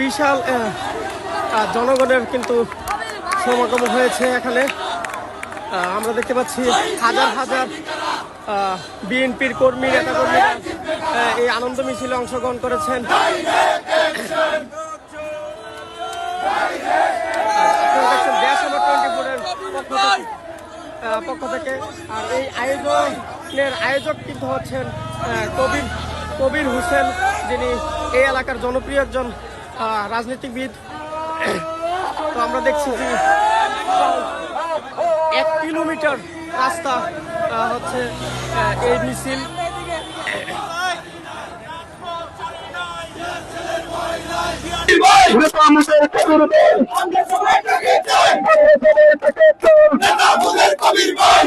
বিশাল জনগণের কিন্তু সমাগম হয়েছে এখানে। আমরা দেখতে পাচ্ছি হাজার হাজার বিএনপির কর্মী নেতাকর্মীরা এই আনন্দ মিছিলে অংশগ্রহণ করেছেন। দেশ আমার 24-এর পক্ষ থেকে। আর এই আয়োজনের আয়োজক কিন্তু হচ্ছেন কবির হোসেন, যিনি এই এলাকার জনপ্রিয় একজন রাজনীতিবিদ। তো আমরা দেখছি যে 1 কিলোমিটার রাস্তা হচ্ছে এই মিছিল। আমাদের কবির ভাই